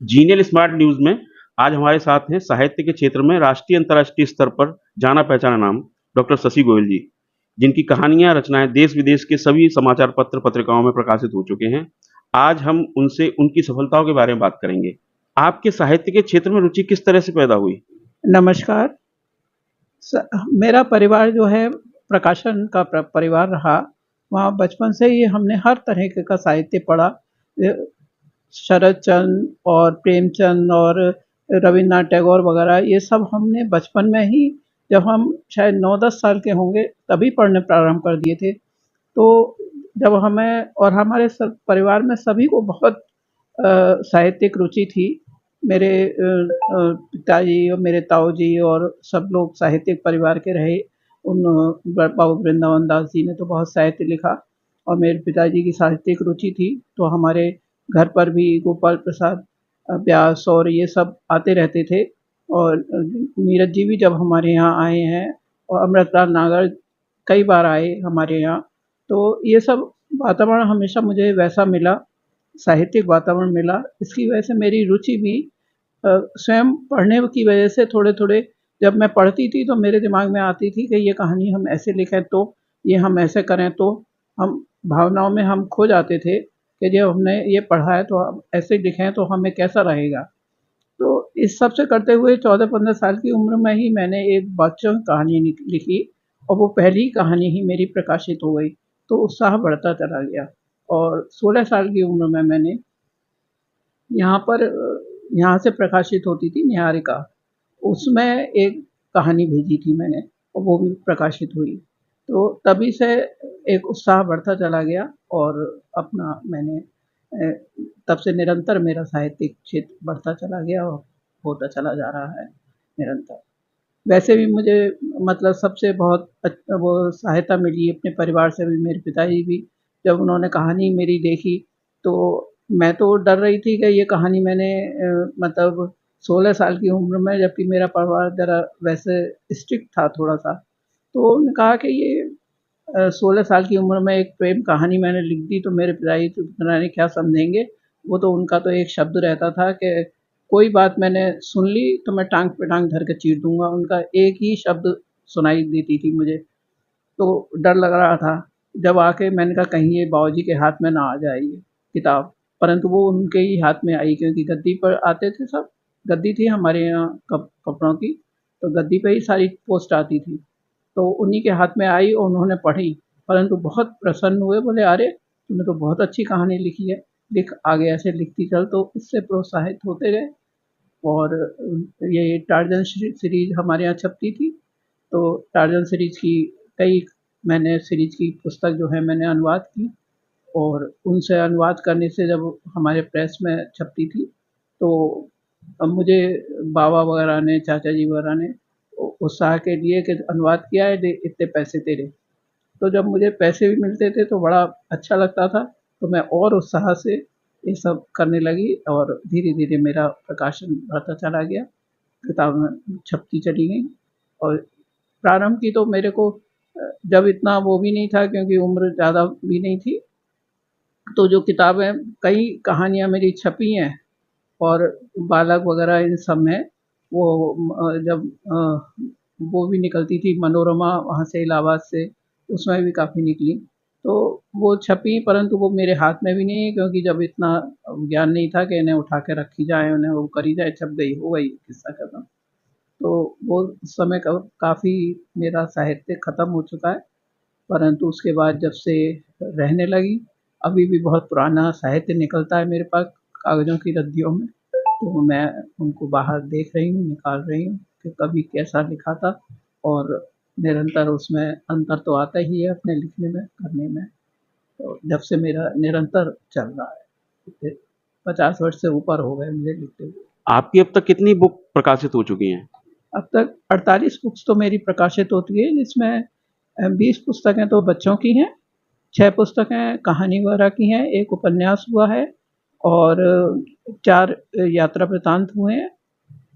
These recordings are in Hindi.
जीनियल स्मार्ट न्यूज में आज हमारे साथ हैं साहित्य के क्षेत्र में राष्ट्रीय अंतर्राष्ट्रीय स्तर पर जाना पहचाना नाम डॉक्टर शशि गोयल जी, जिनकी कहानियां रचनाएं देश विदेश के सभी समाचार पत्र पत्रिकाओं में प्रकाशित हो चुके हैं। आज हम उनसे उनकी सफलताओं के बारे में बात करेंगे। आपके साहित्य के क्षेत्र में रुचि किस तरह से पैदा हुई? नमस्कार। मेरा परिवार जो है प्रकाशन का परिवार रहा। वहाँ बचपन से ही हमने हर तरह का साहित्य पढ़ा। शरद चंद्र और प्रेमचंद और रविन्द्रनाथ टैगोर वगैरह ये सब हमने बचपन में ही, जब हम शायद 9-10 साल के होंगे तभी पढ़ने प्रारंभ कर दिए थे। तो जब हमें और हमारे सब परिवार में सभी को बहुत साहित्यिक रुचि थी। मेरे पिताजी और मेरे ताऊ जी और सब लोग साहित्यिक परिवार के रहे। उन बाबू वृंदावन दास जी ने तो बहुत साहित्य लिखा और मेरे पिताजी की साहित्यिक रुचि थी, तो हमारे घर पर भी गोपाल प्रसाद व्यास और ये सब आते रहते थे। और नीरज जी भी जब हमारे यहाँ आए हैं और अमृतलाल नागर कई बार आए हमारे यहाँ, तो ये सब वातावरण हमेशा मुझे वैसा मिला, साहित्यिक वातावरण मिला। इसकी वजह से मेरी रुचि भी स्वयं पढ़ने की वजह से थोड़े-थोड़े, जब मैं पढ़ती थी तो मेरे दिमाग में आती थी कि ये कहानी हम ऐसे लिखें तो, ये हम ऐसे करें तो, हम भावनाओं में हम खो जाते थे कि जब हमने ये पढ़ा है तो हम ऐसे लिखें तो हमें कैसा रहेगा। तो इस सब से करते हुए 14-15 साल की उम्र में ही मैंने एक बच्चों की कहानी लिखी और वो पहली कहानी ही मेरी प्रकाशित हो गई, तो उत्साह बढ़ता चला गया। और 16 साल की उम्र में मैंने यहाँ पर यहाँ से प्रकाशित होती थी निहारिका, उसमें एक कहानी भेजी थी मैंने और वो भी प्रकाशित हुई। तो तभी से एक उत्साह बढ़ता चला गया और अपना मैंने तब से निरंतर मेरा साहित्यिक क्षेत्र बढ़ता चला गया और होता चला जा रहा है निरंतर। वैसे भी मुझे मतलब सबसे बहुत वो सहायता मिली अपने परिवार से भी। मेरे पिताजी भी जब उन्होंने कहानी मेरी देखी, तो मैं तो डर रही थी कि ये कहानी मैंने मतलब 16 साल की उम्र में, जबकि मेरा परिवार ज़रा वैसे स्ट्रिक्ट था थोड़ा-सा, तो उन्होंने कहा कि ये 16 साल की उम्र में एक प्रेम कहानी मैंने लिख दी तो मेरे पिताजी तो पता नहीं क्या समझेंगे। वो तो उनका तो एक शब्द रहता था कि कोई बात मैंने सुन ली तो मैं टाँग पे टाँग धर के चीर दूँगा। उनका एक ही शब्द सुनाई देती थी मुझे, तो डर लग रहा था। जब आके मैंने कहा कहीं ये बाबूजी के हाथ में ना आ जाए ये किताब, परंतु वो उनके ही हाथ में आई, क्योंकि गद्दी पर आते थे सब। गद्दी थी हमारे यहाँ कपड़ों की, तो गद्दी पे ही सारी पोस्ट आती थी। तो उन्हीं के हाथ में आई और उन्होंने पढ़ी, परंतु बहुत प्रसन्न हुए, बोले अरे तूने तो बहुत अच्छी कहानी लिखी है, लिख आगे ऐसे लिखती चल। तो इससे प्रोत्साहित होते गए और ये टार्ज़न सीरीज़ हमारे यहाँ छपती थी, तो टार्ज़न सीरीज़ की कई मैंने सीरीज़ की पुस्तक जो है मैंने अनुवाद की और उनसे अनुवाद करने से जब हमारे प्रेस में छपती थी, तो अब मुझे बाबा वगैरह ने, चाचा जी वगैरह ने उत्साह के लिए कि अनुवाद किया है, दे इतने पैसे तेरे। तो जब मुझे पैसे भी मिलते थे तो बड़ा अच्छा लगता था, तो मैं और उत्साह से ये सब करने लगी और धीरे-धीरे मेरा प्रकाशन बढ़ता चला गया, किताबें छपती चली गईं। और प्रारंभ की तो मेरे को जब इतना वो भी नहीं था, क्योंकि उम्र ज़्यादा भी नहीं थी, तो जो किताबें, कई कहानियाँ मेरी छपी हैं और बालक वगैरह इन सब में वो जब वो भी निकलती थी मनोरमा वहाँ से इलाहाबाद से, उसमें भी काफ़ी निकली। तो वो छपी, परंतु वो मेरे हाथ में भी नहीं है, क्योंकि जब इतना ज्ञान नहीं था कि इन्हें उठा के रखी जाए, उन्हें वो करी जाए, छप गई, हो गई, किस्सा खत्म। तो वो उस समय का काफ़ी मेरा साहित्य खत्म हो चुका है, परंतु उसके बाद जब से रहने लगी, अभी भी बहुत पुराना साहित्य निकलता है मेरे पास कागज़ों की रद्दियों में, तो मैं उनको बाहर देख रही हूँ, निकाल रही हूँ कि कभी कैसा लिखा था। और निरंतर उसमें अंतर तो आता ही है अपने लिखने में, करने में। तो जब से मेरा निरंतर चल रहा है, 50 वर्ष से ऊपर हो गए मुझे लिखते हुए। आपकी अब तक कितनी बुक प्रकाशित हो चुकी हैं? अब तक 48 बुक्स तो मेरी प्रकाशित होती है, जिसमें 20 पुस्तकें तो बच्चों की हैं, 6 पुस्तकें कहानी वगैरह की हैं, 1 उपन्यास हुआ है और 4 यात्रा वृत्तांत हुए हैं।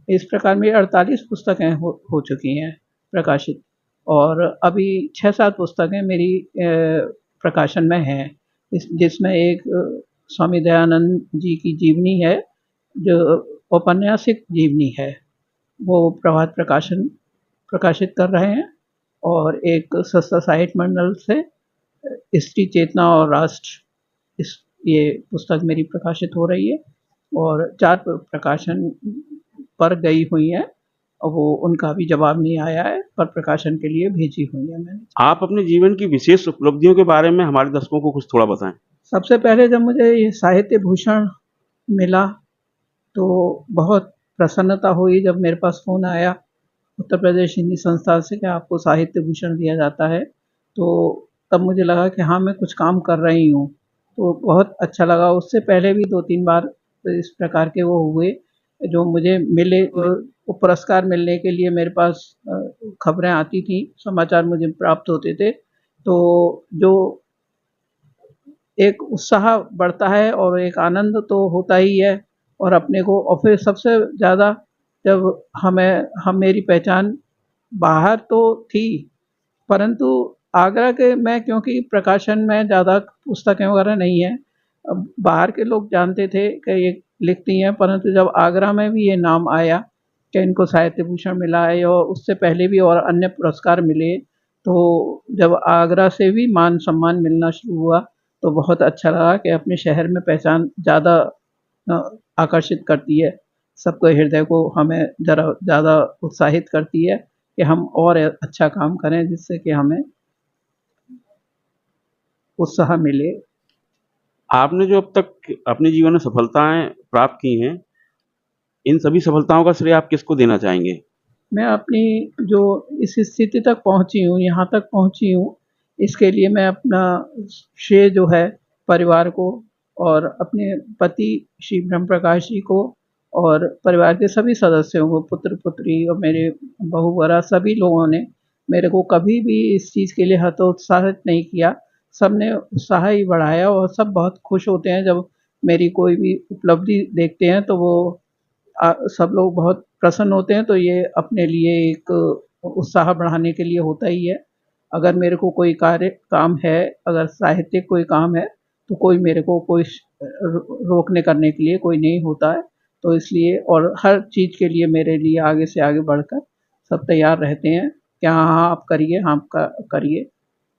इस प्रकार मेरी 48 पुस्तकें हो चुकी हैं प्रकाशित, और अभी 6-7 पुस्तकें मेरी प्रकाशन में हैं। जिसमें एक स्वामी दयानंद जी की जीवनी है, जो औपन्यासिक जीवनी है वो प्रभात प्रकाशन प्रकाशित कर रहे हैं, और एक सस्ता साहित्य मंडल से स्त्री चेतना और राष्ट्र, इस ये पुस्तक मेरी प्रकाशित हो रही है, और 4 प्रकाशन पर गई हुई है, और वो उनका अभी जवाब नहीं आया है, पर प्रकाशन के लिए भेजी हुई है मैंने। आप अपने जीवन की विशेष उपलब्धियों के बारे में हमारे दर्शकों को कुछ थोड़ा बताएं। सबसे पहले जब मुझे ये साहित्य भूषण मिला तो बहुत प्रसन्नता हुई जब मेरे पास फ़ोन आया उत्तर प्रदेश हिंदी संस्थान से कि आपको साहित्य भूषण दिया जाता है। तो तब मुझे लगा कि हाँ, मैं कुछ काम कर रही हूँ, तो बहुत अच्छा लगा। उससे पहले भी 2-3 बार इस प्रकार के वो हुए जो मुझे मिले, वो पुरस्कार मिलने के लिए मेरे पास खबरें आती थीं, समाचार मुझे प्राप्त होते थे। तो जो एक उत्साह बढ़ता है और एक आनंद तो होता ही है, और अपने को, और फिर सबसे ज़्यादा जब हम मेरी पहचान बाहर तो थी, परंतु आगरा के, मैं क्योंकि प्रकाशन में ज़्यादा पुस्तकें वगैरह नहीं है, अब बाहर के लोग जानते थे कि ये लिखती हैं, परंतु जब आगरा में भी ये नाम आया कि इनको साहित्य भूषण मिला है, और उससे पहले भी और अन्य पुरस्कार मिले, तो जब आगरा से भी मान सम्मान मिलना शुरू हुआ तो बहुत अच्छा लगा कि अपने शहर में पहचान ज़्यादा आकर्षित करती है, सबके हृदय को हमें ज़रा ज़्यादा उत्साहित करती है कि हम और अच्छा काम करें जिससे कि हमें उत्साह मिले। आपने जो अब तक अपने जीवन में सफलताएँ प्राप्त की हैं, इन सभी सफलताओं का श्रेय आप किसको देना चाहेंगे? मैं अपनी जो इस स्थिति तक पहुँची हूँ, यहाँ तक पहुँची हूँ, इसके लिए मैं अपना श्रेय जो है परिवार को, और अपने पति श्री ब्रह्म प्रकाश जी को, और परिवार के सभी सदस्यों को, पुत्र-पुत्री और मेरे बहू-वगैरह सभी लोगों ने मेरे को कभी भी इस चीज़ के लिए हतोत्साहित नहीं किया। सबने उत्साह ही बढ़ाया, और सब बहुत खुश होते हैं जब मेरी कोई भी उपलब्धि देखते हैं, तो वो सब लोग बहुत प्रसन्न होते हैं, तो ये अपने लिए एक उत्साह बढ़ाने के लिए होता ही है। अगर मेरे को कोई काम है, अगर साहित्यिक कोई काम है, तो कोई मेरे को कोई रोकने करने के लिए कोई नहीं होता है। तो इसलिए, और हर चीज़ के लिए मेरे लिए आगे से आगे बढ़कर सब तैयार रहते हैं कि हाँ, हाँ, आप करिए, हाँ, आप करिए।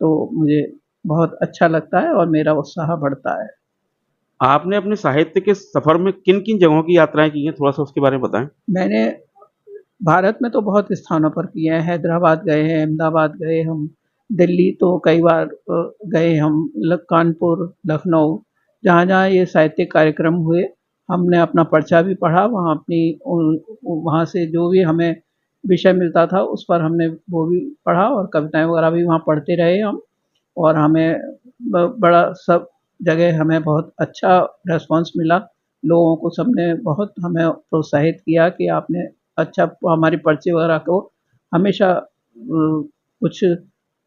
तो मुझे बहुत अच्छा लगता है और मेरा उत्साह बढ़ता है। आपने अपने साहित्य के सफ़र में किन-किन जगहों की यात्राएँ की हैं? थोड़ा-सा उसके बारे में बताएँ। मैंने भारत में तो बहुत स्थानों पर किए हैं, हैदराबाद गए हैं, अहमदाबाद गए हम, दिल्ली तो कई बार गए हम, कानपुर, लखनऊ, जहाँ-जहाँ ये साहित्यिक कार्यक्रम हुए, हमने अपना पर्चा भी पढ़ा, वहाँ अपनी वहाँ से जो भी हमें विषय मिलता था, उस पर हमने वो भी पढ़ा, और कविताएँ वगैरह भी वहाँ पढ़ते रहे हम, और हमें बड़ा सब जगह हमें बहुत अच्छा रिस्पॉन्स मिला। लोगों को सबने बहुत हमें प्रोत्साहित किया कि आपने अच्छा, हमारी पर्ची वगैरह को हमेशा कुछ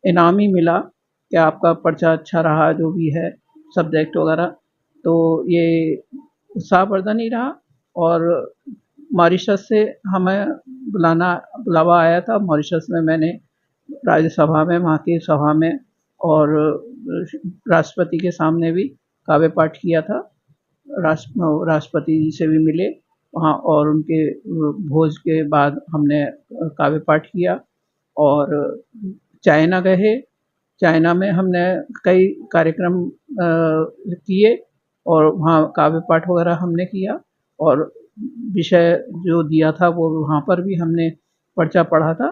इनाम ही मिला कि आपका पर्चा अच्छा रहा, जो भी है सब्जेक्ट वगैरह। तो ये उत्साहवर्धन ही रहा। और मॉरिशस से हमें बुलावा आया था। मॉरिशस में मैंने राज्यसभा में, वहाँ की सभा में, और राष्ट्रपति के सामने भी काव्य पाठ किया था। राष्ट्रपति जी से भी मिले वहाँ, और उनके भोज के बाद हमने काव्य पाठ किया। और चाइना गए, चाइना में हमने कई कार्यक्रम किए, और वहाँ काव्य पाठ वगैरह हमने किया, और विषय जो दिया था वो वहाँ पर भी हमने पर्चा पढ़ा था।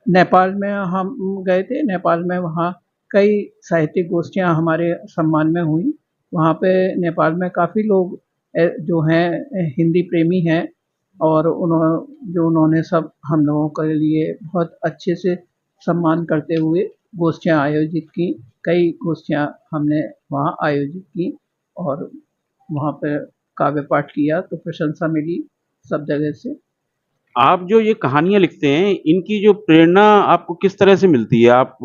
नेपाल में हम गए थे, नेपाल में वहाँ कई साहित्यिक गोष्ठियाँ हमारे सम्मान में हुई। वहाँ पे नेपाल में काफ़ी लोग जो हैं हिंदी प्रेमी हैं, और उन्होंने सब हम लोगों के लिए बहुत अच्छे से सम्मान करते हुए गोष्ठियाँ आयोजित की। कई गोष्ठियाँ हमने वहाँ आयोजित की, और वहाँ पे काव्य पाठ किया तो प्रशंसा मिली सब जगह से। आप जो ये कहानियाँ लिखते हैं, इनकी जो प्रेरणा आपको किस तरह से मिलती है? आप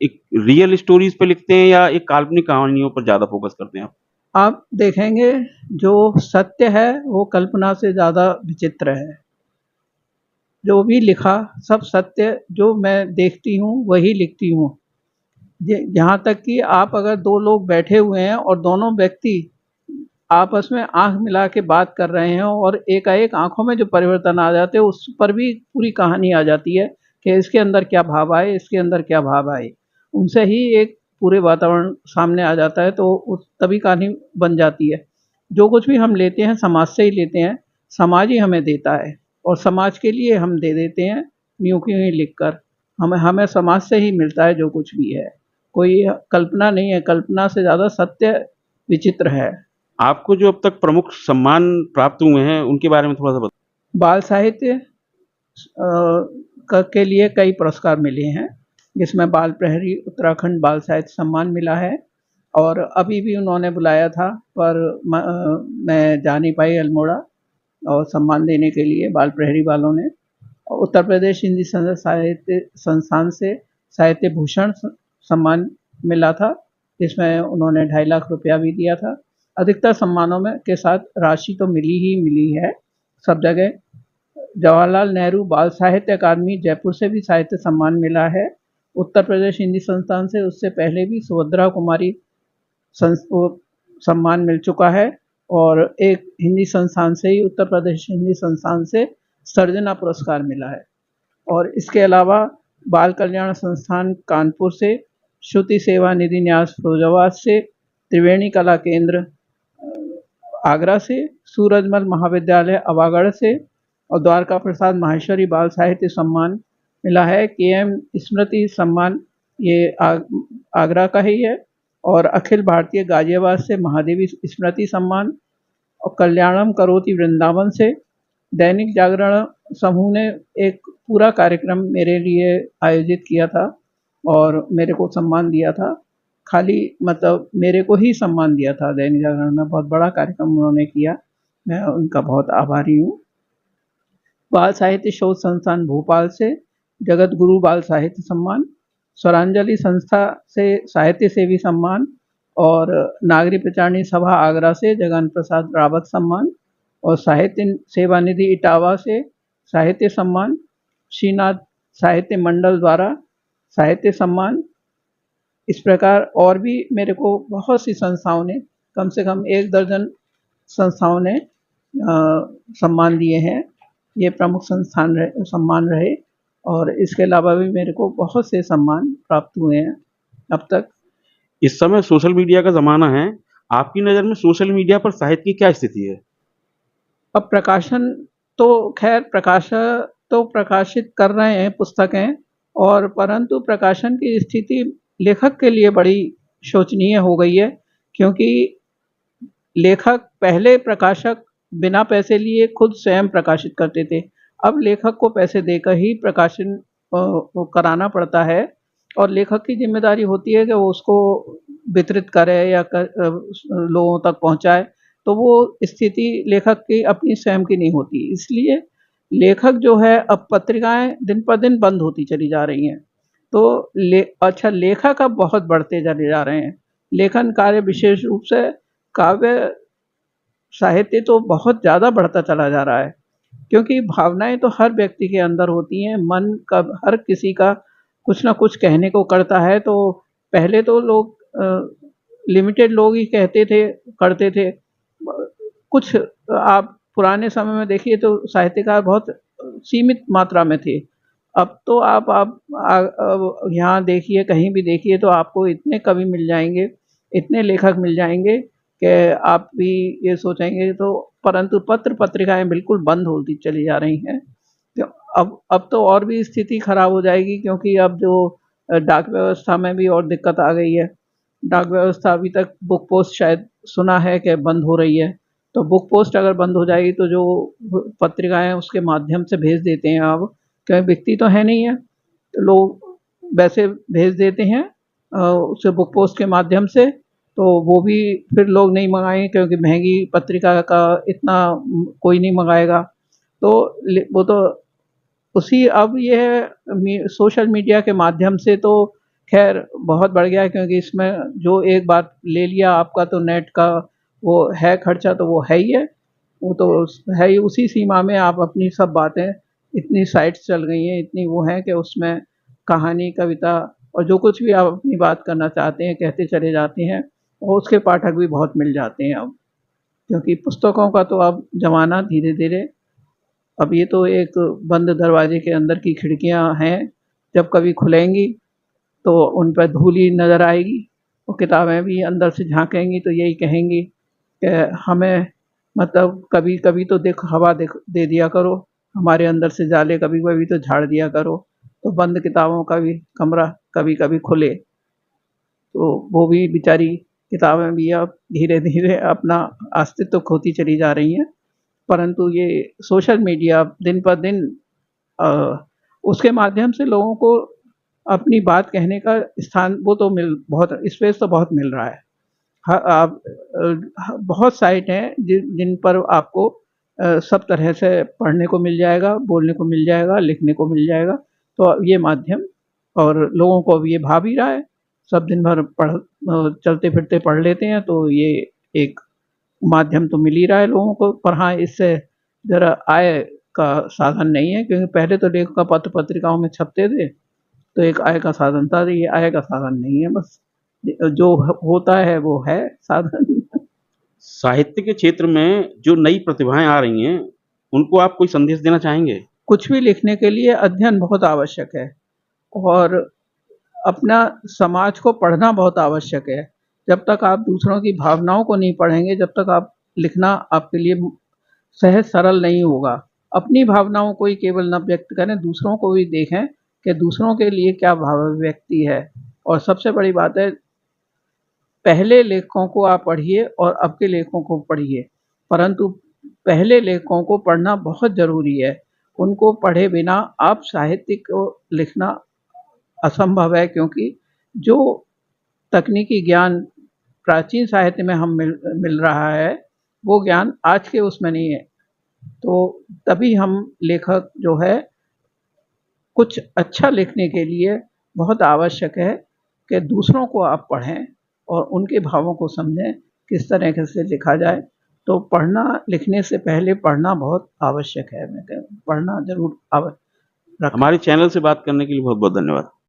एक रियल स्टोरीज़ पे लिखते हैं या एक काल्पनिक कहानियों पर ज़्यादा फ़ोकस करते हैं आप? आप देखेंगे जो सत्य है वो कल्पना से ज़्यादा विचित्र है। जो भी लिखा सब सत्य, जो मैं देखती हूँ वही लिखती हूँ। यहाँ तक कि आप अगर 2 लोग बैठे हुए हैं और दोनों व्यक्ति आपस में आंख मिला के बात कर रहे हैं और एकाएक आंखों में जो परिवर्तन आ जाते हैं उस पर भी पूरी कहानी आ जाती है कि इसके अंदर क्या भाव आए, इसके अंदर क्या भाव आए। उनसे ही एक पूरे वातावरण सामने आ जाता है, तो तभी कहानी बन जाती है। जो कुछ भी हम लेते हैं समाज से ही लेते हैं, समाज ही हमें देता है और समाज के लिए हम दे देते हैं यूं की यूं लिख कर। हमें हमें समाज से ही मिलता है जो कुछ भी है, कोई कल्पना नहीं है, कल्पना से ज़्यादा सत्य विचित्र है। आपको जो अब तक प्रमुख सम्मान प्राप्त हुए हैं, उनके बारे में थोड़ा-सा बाल साहित्य के लिए कई पुरस्कार मिले हैं, जिसमें बाल प्रहरी उत्तराखंड बाल साहित्य सम्मान मिला है और अभी भी उन्होंने बुलाया था, पर मैं जा नहीं पाई अल्मोड़ा और सम्मान देने के लिए बाल प्रहरी वालों ने। उत्तर प्रदेश हिंदी साहित्य संस्थान से साहित्य भूषण सम्मान मिला था, जिसमें उन्होंने 2.5 लाख रुपया भी दिया था। अधिकतर सम्मानों में के साथ राशि तो मिली है सब जगह। जवाहरलाल नेहरू बाल साहित्य अकादमी जयपुर से भी साहित्य सम्मान मिला है। उत्तर प्रदेश हिंदी संस्थान से उससे पहले भी सुभद्रा कुमारी सम्मान मिल चुका है और एक हिंदी संस्थान से ही उत्तर प्रदेश हिंदी संस्थान से सर्जना पुरस्कार मिला है। और इसके अलावा बाल कल्याण संस्थान कानपुर से, श्रुति सेवा निधि न्यास फिरोजाबाद से, त्रिवेणी कला केंद्र आगरा से, सूरजमल महाविद्यालय अवागढ़ से और द्वारका प्रसाद माहेश्वरी बाल साहित्य सम्मान मिला है। केएम स्मृति सम्मान ये आगरा का ही है और अखिल भारतीय गाजियाबाद से महादेवी स्मृति सम्मान और कल्याणम करोति वृंदावन से। दैनिक जागरण समूह ने एक पूरा कार्यक्रम मेरे लिए आयोजित किया था और मेरे को सम्मान दिया था, खाली मतलब मेरे को ही सम्मान दिया था। दैनिक जागरण में बहुत बड़ा कार्यक्रम उन्होंने किया, मैं उनका बहुत आभारी हूँ। बाल साहित्य शोध संस्थान भोपाल से जगत गुरु बाल साहित्य सम्मान, स्वरांजलि संस्था से साहित्य सेवी सम्मान और नागरिक प्रचारणी सभा आगरा से जगन प्रसाद रावत सम्मान और साहित्य सेवा निधि इटावा से साहित्य सम्मान, श्रीनाथ साहित्य मंडल द्वारा साहित्य सम्मान। इस प्रकार और भी मेरे को बहुत सी संस्थाओं ने, कम से कम 1 दर्जन संस्थाओं ने सम्मान दिए हैं। ये प्रमुख सम्मान रहे और इसके अलावा भी मेरे को बहुत से सम्मान प्राप्त हुए हैं अब तक। इस समय सोशल मीडिया का ज़माना है, आपकी नज़र में सोशल मीडिया पर साहित्य की क्या स्थिति है? अब प्रकाशन तो खैर प्रकाशक तो प्रकाशित कर रहे हैं पुस्तकें, और परंतु प्रकाशन की स्थिति लेखक के लिए बड़ी शोचनीय हो गई है, क्योंकि लेखक पहले प्रकाशक बिना पैसे लिए खुद स्वयं प्रकाशित करते थे। अब लेखक को पैसे देकर ही प्रकाशन कराना पड़ता है और लेखक की जिम्मेदारी होती है कि वो उसको वितरित करे या लोगों तक पहुंचाए, तो वो स्थिति लेखक की अपनी स्वयं की नहीं होती। इसलिए लेखक जो है, अब पत्रिकाएं दिन पर दिन बंद होती चली जा रही हैं, तो लेखक अब बहुत बढ़ते चले जा रहे हैं। लेखन कार्य विशेष रूप से काव्य साहित्य तो बहुत ज़्यादा बढ़ता चला जा रहा है, क्योंकि भावनाएं तो हर व्यक्ति के अंदर होती हैं, मन का हर किसी का कुछ ना कुछ कहने को करता है। तो पहले तो लोग लिमिटेड लोग ही कहते थे, करते थे। कुछ आप पुराने समय में देखिए तो साहित्यकार बहुत सीमित मात्रा में थे। अब तो आप यहाँ देखिए, कहीं भी देखिए तो आपको इतने कवि मिल जाएंगे, इतने लेखक मिल जाएंगे कि आप भी ये सोचेंगे। तो परंतु पत्र पत्रिकाएं बिल्कुल बंद होती चली जा रही हैं। तो अब तो और भी स्थिति खराब हो जाएगी, क्योंकि अब जो डाक व्यवस्था में भी और दिक्कत आ गई है। डाक व्यवस्था अभी तक बुक पोस्ट शायद सुना है कि बंद हो रही है, तो बुक पोस्ट अगर बंद हो जाएगी तो जो पत्रिकाएं उसके माध्यम से भेज देते हैं, अब क्योंकि बिकती तो है नहीं है, तो लोग वैसे भेज देते हैं उसे बुक पोस्ट के माध्यम से, तो वो भी फिर लोग नहीं मंगाएंगे, क्योंकि महंगी पत्रिका का इतना कोई नहीं मंगाएगा। तो वो तो उसी अब ये है सोशल मीडिया के माध्यम से तो खैर बहुत बढ़ गया है, क्योंकि इसमें जो एक बार ले लिया आपका, तो नेट का वो है खर्चा, तो वो है ही है, वो तो है ही। उसी सीमा में आप अपनी सब बातें, इतनी साइट्स चल गई हैं, इतनी वो हैं कि उसमें कहानी, कविता और जो कुछ भी आप अपनी बात करना चाहते हैं कहते चले जाते हैं, और उसके पाठक भी बहुत मिल जाते हैं अब। क्योंकि पुस्तकों का तो अब ज़माना धीरे धीरे, अब ये तो एक बंद दरवाजे के अंदर की खिड़कियां हैं, जब कभी खुलेंगी तो उन पर धूल ही नज़र आएगी। वो किताबें भी अंदर से झांकेंगी तो यही कहेंगी कि हमें मतलब कभी कभी तो देख हवा दे दिया करो, हमारे अंदर से जाले कभी कभी तो झाड़ दिया करो। तो बंद किताबों का भी कमरा कभी कभी खुले तो वो भी बेचारी किताबें भी अब धीरे धीरे अपना अस्तित्व खोती चली जा रही हैं। परंतु ये सोशल मीडिया दिन पर दिन अ, उसके माध्यम से लोगों को अपनी बात कहने का स्थान वो तो मिल बहुत स्पेस तो बहुत मिल रहा है। आप बहुत साइट हैं जिन पर आपको सब तरह से पढ़ने को मिल जाएगा, बोलने को मिल जाएगा, लिखने को मिल जाएगा। तो ये माध्यम और लोगों को अब ये भा भी रहा है, सब दिन भर चलते फिरते पढ़ लेते हैं, तो ये एक माध्यम तो मिल ही रहा है लोगों को। पर हाँ, इससे ज़रा आय का साधन नहीं है, क्योंकि पहले तो लेखक पत्र पत्रिकाओं में छपते थे, तो एक आय का साधन था। ये आय का साधन नहीं है, बस जो होता है वो है साधन। साहित्य के क्षेत्र में जो नई प्रतिभाएं आ रही हैं, उनको आप कोई संदेश देना चाहेंगे? कुछ भी लिखने के लिए अध्ययन बहुत आवश्यक है और अपना समाज को पढ़ना बहुत आवश्यक है। जब तक आप दूसरों की भावनाओं को नहीं पढ़ेंगे, जब तक आप लिखना आपके लिए सहज सरल नहीं होगा। अपनी भावनाओं को ही केवल न व्यक्त करें, दूसरों को भी देखें कि दूसरों के लिए क्या भाव व्यक्ति है। और सबसे बड़ी बात है, पहले लेखकों को आप पढ़िए और अब के लेखकों को पढ़िए, परंतु पहले लेखकों को पढ़ना बहुत ज़रूरी है। उनको पढ़े बिना आप साहित्य को लिखना असंभव है, क्योंकि जो तकनीकी ज्ञान प्राचीन साहित्य में हम मिल रहा है, वो ज्ञान आज के उसमें नहीं है। तो तभी हम लेखक जो है, कुछ अच्छा लिखने के लिए बहुत आवश्यक है कि दूसरों को आप पढ़ें और उनके भावों को समझें, किस तरह से लिखा जाए। तो पढ़ना लिखने से पहले पढ़ना बहुत आवश्यक है। मैं कहूँ पढ़ना ज़रूर रखें। हमारे चैनल से बात करने के लिए बहुत-बहुत धन्यवाद।